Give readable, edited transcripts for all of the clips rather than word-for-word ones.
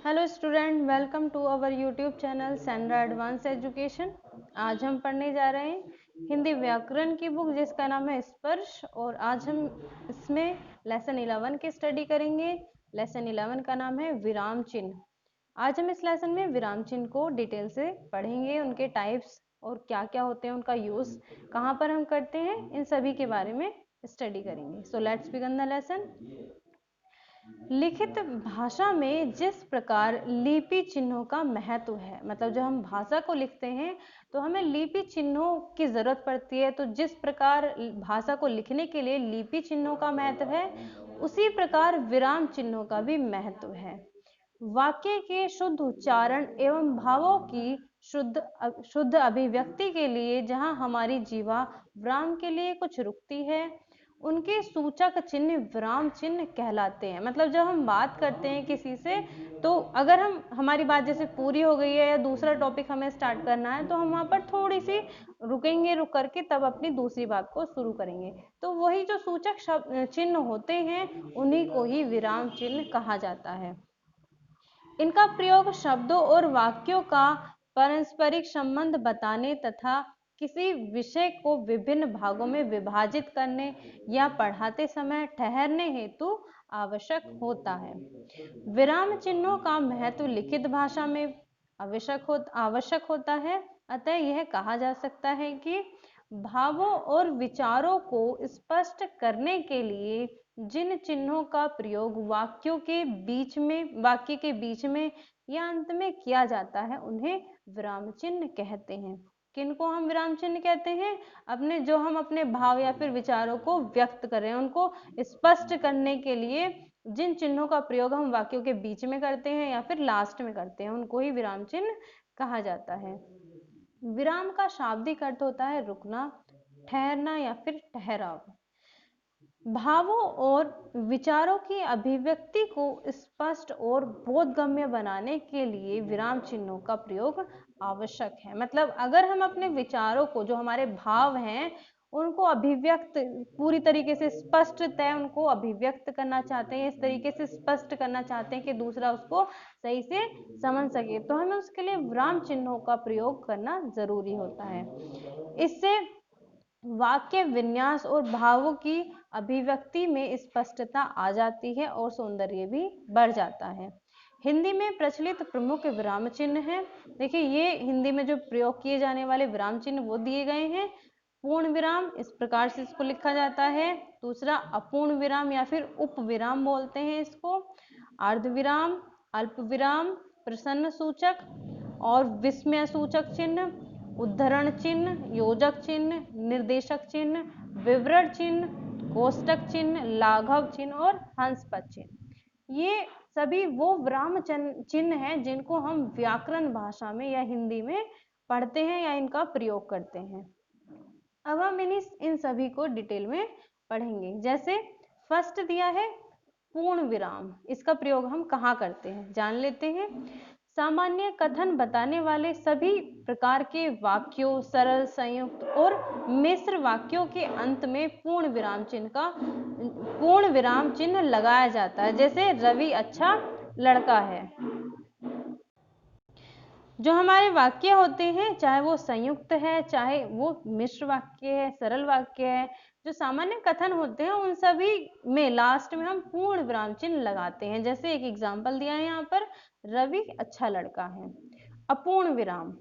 Hello student, welcome to our YouTube channel Sendra advance education. आज हम पढ़ने जा रहे हैं हिंदी व्याकरण की बुक जिसका नाम है स्पर्श, और आज हम इसमें लेसन 11 की स्टडी करेंगे। लेसन 11 का नाम है विराम चिन्ह। आज हम इस लेसन में विराम चिन्ह को डिटेल से पढ़ेंगे, उनके टाइप्स और क्या क्या होते हैं, उनका यूज कहाँ पर हम करते हैं, इन सभी के बारे में स्टडी करेंगे। So let's begin the lesson. लिखित भाषा में जिस प्रकार लिपि चिन्हों का महत्व है, मतलब जब हम भाषा को लिखते हैं तो हमें लिपि चिन्हों की जरूरत पड़ती है। तो जिस प्रकार भाषा को लिखने के लिए लिपि चिन्हों का महत्व है, उसी प्रकार विराम चिन्हों का भी महत्व है। वाक्य के शुद्ध उच्चारण एवं भावों की शुद्ध अभिव्यक्ति के लिए जहां हमारी जीवा विराम के लिए कुछ रुकती है, उनके सूचक चिन्ह विराम चिन्ह कहलाते हैं। मतलब जब हम बात करते हैं किसी से, तो अगर हमारी बात जैसे पूरी हो गई है या दूसरा टॉपिक हमें स्टार्ट करना है, तो हम वहां पर थोड़ी सी रुकेंगे, रुक करके तब अपनी दूसरी बात को शुरू करेंगे। तो वही जो सूचक चिन्ह होते हैं, उन्हीं को ही विराम चिन्ह कहा जाता है। इनका प्रयोग शब्दों और वाक्यों का पारस्परिक संबंध बताने तथा किसी विषय को विभिन्न भागों में विभाजित करने या पढ़ाते समय ठहरने हेतु आवश्यक होता है। विराम चिन्हों का महत्व लिखित भाषा में आवश्यक होता है। अतः यह कहा जा सकता है कि भावों और विचारों को स्पष्ट करने के लिए जिन चिन्हों का प्रयोग वाक्य के बीच में या अंत में किया जाता है, उन्हें विराम चिन्ह कहते हैं। किनको हम विराम चिन्ह कहते हैं? हम अपने भाव या फिर विचारों को व्यक्त कर रहे हैं, उनको स्पष्ट करने के लिए जिन चिन्हों का प्रयोग हम वाक्यों के बीच में करते हैं या फिर लास्ट में करते हैं, उनको ही विराम चिन्ह कहा जाता है। विराम का शाब्दिक अर्थ होता है रुकना, ठहरना या फिर ठहराव। भावों और विचारों की अभिव्यक्ति को स्पष्ट और बोधगम्य बनाने के लिए विराम चिन्हों का प्रयोग आवश्यक है। मतलब अगर हम अपने विचारों को, जो हमारे भाव हैं, उनको अभिव्यक्त पूरी तरीके से स्पष्टतः उनको अभिव्यक्त करना चाहते हैं, इस तरीके से स्पष्ट करना चाहते हैं कि दूसरा उसको सही से समझ सके, तो हमें उसके लिए विराम चिन्हों का प्रयोग करना जरूरी होता है। इससे वाक्य विन्यास और भावों की अभिव्यक्ति में स्पष्टता आ जाती है और सौंदर्य भी बढ़ जाता है। हिंदी में प्रचलित प्रमुख विराम चिन्ह है। देखिए, ये हिंदी में जो प्रयोग किए जाने वाले विराम चिन्ह वो दिए गए हैं। पूर्ण विराम, इस प्रकार से इसको लिखा जाता है। दूसरा अपूर्ण विराम या फिर उप विराम बोलते हैं इसको। अर्ध विराम, अल्प विराम, प्रश्न सूचक और विस्मय सूचक चिन्ह, उद्धरण चिन्ह, योजक चिन्ह, निर्देशक चिन्ह, विवरण चिन्ह, कोष्टक चिन्ह, लाघव चिन्ह और हंसपद चिन्ह। ये सभी वो विराम चिन्ह हैं जिनको हम व्याकरण भाषा में या हिंदी में पढ़ते हैं या इनका प्रयोग करते हैं। अब हम इन सभी को डिटेल में पढ़ेंगे। जैसे फर्स्ट दिया है पूर्ण विराम, इसका प्रयोग हम कहाँ करते हैं जान लेते हैं। सामान्य कथन बताने वाले सभी प्रकार के वाक्यों, सरल, संयुक्त और मिश्र वाक्यों के अंत में पूर्ण विराम चिन्ह लगाया जाता है। जैसे रवि अच्छा लड़का है। जो हमारे वाक्य होते हैं, चाहे वो संयुक्त है, चाहे वो मिश्र वाक्य है, सरल वाक्य है, जो सामान्य कथन होते हैं, उन सभी में लास्ट में हम पूर्ण विराम चिन्ह लगाते हैं। जैसे एक एग्जांपल दिया है यहाँ पर, रवि अच्छा लड़का है। अपूर्ण विराम,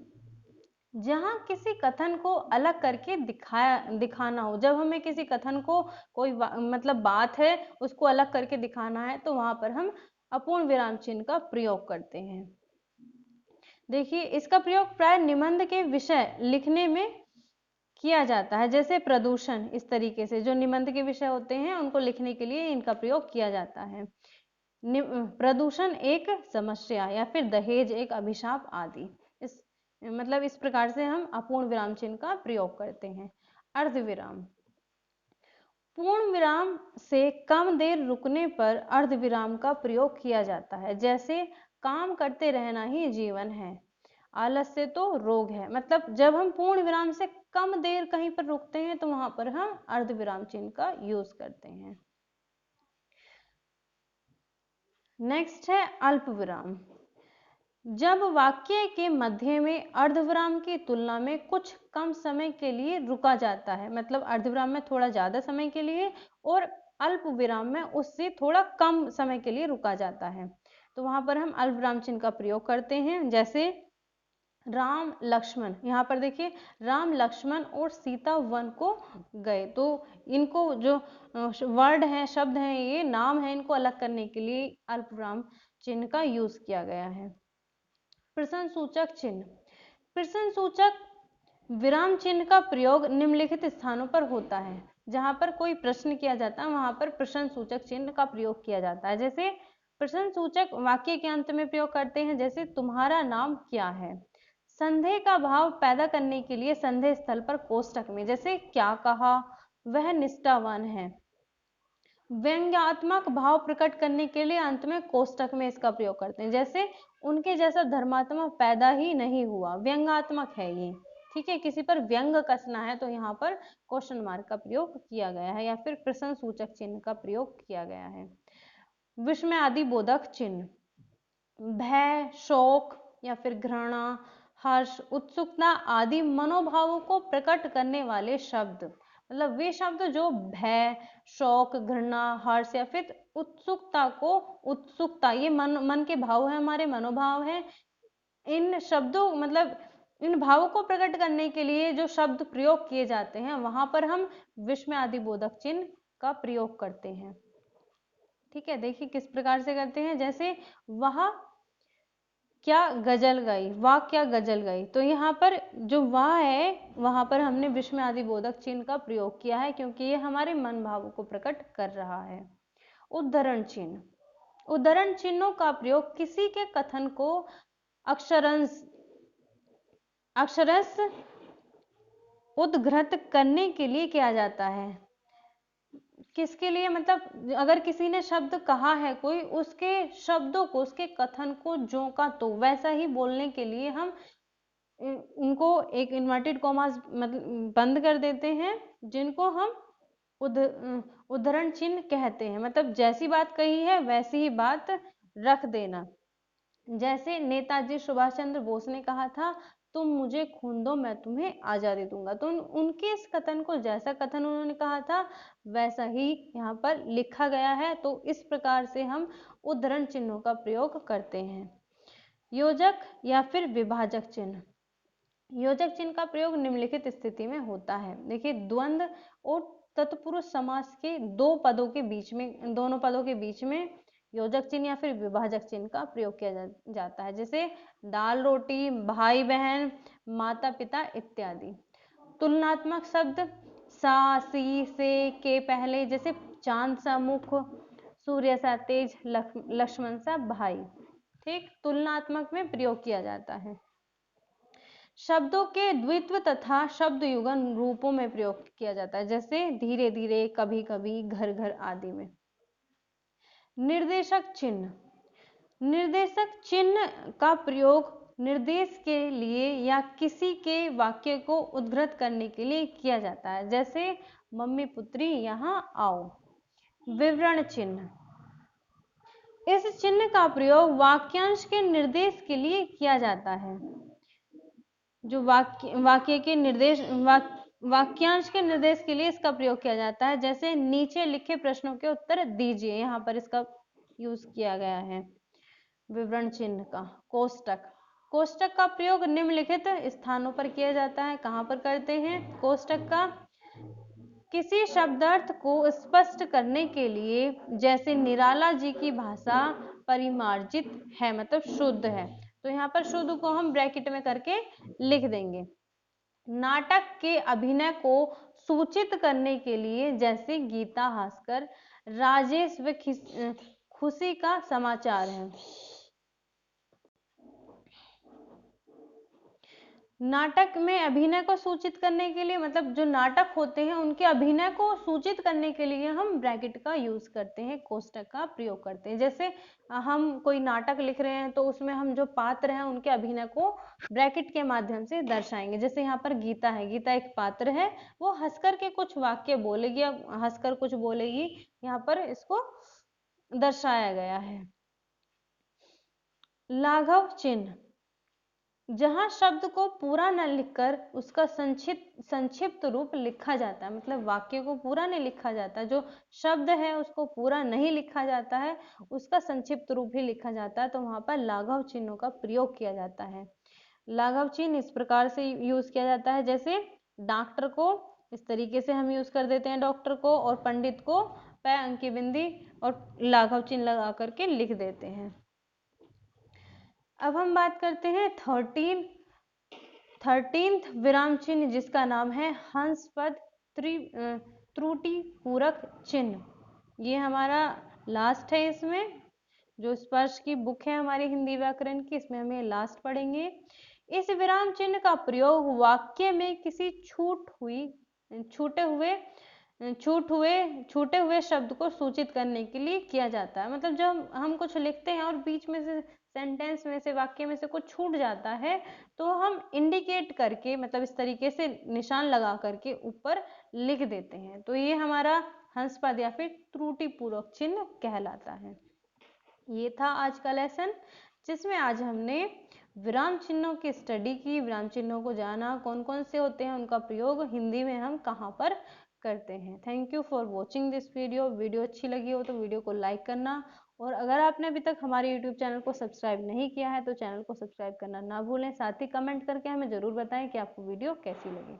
जहां किसी कथन को अलग करके दिखाना हो, जब हमें किसी कथन को कोई मतलब बात है उसको अलग करके दिखाना है, तो वहां पर हम अपूर्ण विराम चिन्ह का प्रयोग करते हैं। देखिए, इसका प्रयोग प्राय निबंध के विषय लिखने में किया जाता है। जैसे प्रदूषण, इस तरीके से जो निबंध के विषय होते हैं उनको लिखने के लिए इनका प्रयोग किया जाता है। प्रदूषण एक समस्या या फिर दहेज एक अभिशाप आदि। इस प्रकार से हम अपूर्ण विराम चिन्ह का प्रयोग करते हैं। अर्धविराम, पूर्ण विराम से कम देर रुकने पर अर्धविराम का प्रयोग किया जाता है। जैसे काम करते रहना ही जीवन है, आलस्य तो रोग है। मतलब जब हम पूर्ण विराम से कम देर कहीं पर रुकते हैं, तो वहां पर हम अर्धविराम चिन्ह का यूज करते हैं। नेक्स्ट है अल्प विराम। जब वाक्य के मध्य में अर्धविराम की तुलना में कुछ कम समय के लिए रुका जाता है, मतलब अर्धविराम में थोड़ा ज्यादा समय के लिए और अल्प विराम में उससे थोड़ा कम समय के लिए रुका जाता है, तो वहां पर हम अल्पविराम चिन्ह का प्रयोग करते हैं। जैसे राम लक्ष्मण, यहाँ पर देखिए राम लक्ष्मण और सीता वन को गए, तो इनको जो वर्ड है, शब्द हैं, ये नाम है, इनको अलग करने के लिए अल्पविराम चिन्ह का यूज किया गया है। प्रश्न सूचक चिन्ह, प्रश्न सूचक विराम चिन्ह का प्रयोग निम्नलिखित स्थानों पर होता है। जहां पर कोई प्रश्न किया जाता है वहां पर प्रश्न सूचक चिन्ह का प्रयोग किया जाता है। जैसे प्रश्न सूचक वाक्य के अंत में प्रयोग करते हैं, जैसे तुम्हारा नाम क्या है। संदेह का भाव पैदा करने के लिए संदेह स्थल पर कोष्टक में, जैसे क्या कहा, वह निष्ठावान है। व्यंग्यात्मक भाव प्रकट करने के लिए अंत में कोष्टक में इसका प्रयोग करते हैं, जैसे उनके जैसा धर्मात्मा पैदा ही नहीं हुआ, व्यंग्यात्मक है ये, ठीक है, किसी पर व्यंग कसना है तो यहाँ पर क्वेश्चन मार्क का प्रयोग किया गया है या फिर प्रश्न सूचक चिन्ह का प्रयोग किया गया है। विस्मय आदि बोधक चिन्ह, भय, शोक या फिर घृणा, हर्ष, उत्सुकता आदि मनोभावों को प्रकट करने वाले शब्द, मतलब वे शब्द जो भय, शोक, घृणा, हर्ष या फिर उत्सुकता को, उत्सुकता ये मन के भाव है, हमारे मनोभाव है, इन शब्दों मतलब इन भावों को प्रकट करने के लिए जो शब्द प्रयोग किए जाते हैं वहां पर हम विस्मय आदि बोधक चिन्ह का प्रयोग करते हैं। ठीक है, देखिए किस प्रकार से करते हैं। जैसे वह क्या गजल गई, वाह क्या गजल गई, तो यहाँ पर जो वाह है वहां पर हमने विस्मय आदि बोधक चिन्ह का प्रयोग किया है क्योंकि ये हमारे मन भावों को प्रकट कर रहा है। उद्धरण चिन्ह, उद्धरण चिन्हों का प्रयोग किसी के कथन को अक्षरश उद्धृत करने के लिए किया जाता है। किसके लिए, मतलब अगर किसी ने शब्द कहा है कोई, उसके शब्दों को, उसके कथन को जो का तो वैसा ही बोलने के लिए हम उनको एक इन्वर्टेड कॉमास मतलब बंद कर देते हैं, जिनको हम उद्धरण चिन्ह कहते हैं, मतलब जैसी बात कही है वैसी ही बात रख देना। जैसे नेताजी सुभाष चंद्र बोस ने कहा था, तुम मुझे खून दो मैं तुम्हें आजादी दूंगा, तो उनके इस कथन को, जैसा कथन उन्होंने कहा था वैसा ही यहाँ पर लिखा गया है, तो इस प्रकार से हम उद्धरण चिन्हों का प्रयोग करते हैं। योजक या फिर विभाजक चिन्ह, योजक चिन्ह का प्रयोग निम्नलिखित स्थिति में होता है। देखिए द्वंद्व और तत्पुरुष समास के दो पदों के बीच में, दोनों पदों के बीच में योजक चिन्ह या फिर विभाजक चिन्ह का प्रयोग किया जाता है। जैसे दाल रोटी, भाई बहन, माता पिता इत्यादि। तुलनात्मक शब्द सा, सी, से, के पहले, जैसे चांद सा मुख, सूर्य सा तेज, लक्ष्मण सा भाई, ठीक, तुलनात्मक में प्रयोग किया जाता है। शब्दों के द्वित्व तथा शब्द युगल रूपों में प्रयोग किया जाता है, जैसे धीरे धीरे, कभी कभी, घर घर आदि में। निर्देशक चिन्ह, निर्देशक चिन्ह का प्रयोग निर्देश के लिए या किसी के वाक्य को उद्धृत करने के लिए किया जाता है, जैसे मम्मी पुत्री यहाँ आओ। विवरण चिन्ह, इस चिन्ह का प्रयोग वाक्यांश के निर्देश के लिए किया जाता है, जो वाक्य के निर्देश वाक्यांश के निर्देश के लिए इसका प्रयोग किया जाता है। जैसे नीचे लिखे प्रश्नों के उत्तर दीजिए, यहाँ पर इसका यूज किया गया है। विवरण चिन्ह का कोष्टक, कोष्टक का प्रयोग निम्नलिखित स्थानों पर किया जाता है। कहाँ पर करते हैं कोष्टक का? किसी शब्दार्थ को स्पष्ट करने के लिए, जैसे निराला जी की भाषा परिमार्जित है, मतलब शुद्ध है, तो यहाँ पर शुद्ध को हम ब्रैकेट में करके लिख देंगे। नाटक के अभिनय को सूचित करने के लिए, जैसे गीता हंसकर, राजेश व खुशी का समाचार है। नाटक में अभिनय को सूचित करने के लिए, मतलब जो नाटक होते हैं उनके अभिनय को सूचित करने के लिए हम ब्रैकेट का यूज करते हैं, कोष्टक का प्रयोग करते हैं। जैसे हम कोई नाटक लिख रहे हैं तो उसमें हम जो पात्र हैं उनके अभिनय को ब्रैकेट के माध्यम से दर्शाएंगे। जैसे यहाँ पर गीता है, गीता एक पात्र है, वो हंसकर के कुछ वाक्य बोलेगी या हंसकर कुछ बोलेगी, यहाँ पर इसको दर्शाया गया है। लाघव चिन्ह, जहां शब्द को पूरा न लिखकर उसका संक्षिप्त रूप लिखा जाता है, मतलब वाक्य को पूरा नहीं लिखा जाता, जो शब्द है उसको पूरा नहीं लिखा जाता है, उसका संक्षिप्त रूप ही लिखा जाता है, तो वहां पर लाघव चिन्हों का प्रयोग किया जाता है। लाघव चिन्ह इस प्रकार से यूज किया जाता है, जैसे डॉक्टर को इस तरीके से हम यूज कर देते हैं डॉक्टर को, और पंडित को पै अंकी बिंदी और लाघव चिन्ह लगा करके लिख देते हैं। अब हम बात करते हैं 13th विराम चिन्ह, जिसका नाम है हंसपद त्रुटि पूरक चिन्ह। ये हमारा लास्ट है। इसमें जो स्पर्श की बुक है हमारी हिंदी व्याकरण की, इसमें हम ये लास्ट पढ़ेंगे। इस विराम चिन्ह का प्रयोग वाक्य में किसी छूटे हुए शब्द को सूचित करने के लिए किया जाता है। मतलब जब हम कुछ लिखते हैं और बीच में से सेंटेंस में से, वाक्य में से कुछ छूट जाता है, तो हम इंडिकेट करके, मतलब इस तरीके से निशान लगा करके ऊपर लिख देते हैं, तो ये हमारा हंसपद या फिर त्रुटिपूर्वक चिन्ह कहलाता है। ये था आज का लेसन, जिसमें आज हमने विराम चिन्हों की स्टडी की, विराम चिन्हों को जाना, कौन कौन से होते हैं, उनका प्रयोग हिंदी में हम कहाँ पर करते हैं। Thank you for watching this video. Video अच्छी लगी हो तो वीडियो को लाइक करना, और अगर आपने अभी तक हमारे यूट्यूब चैनल को सब्सक्राइब नहीं किया है तो चैनल को सब्सक्राइब करना ना भूलें। साथ ही कमेंट करके हमें ज़रूर बताएं कि आपको वीडियो कैसी लगी।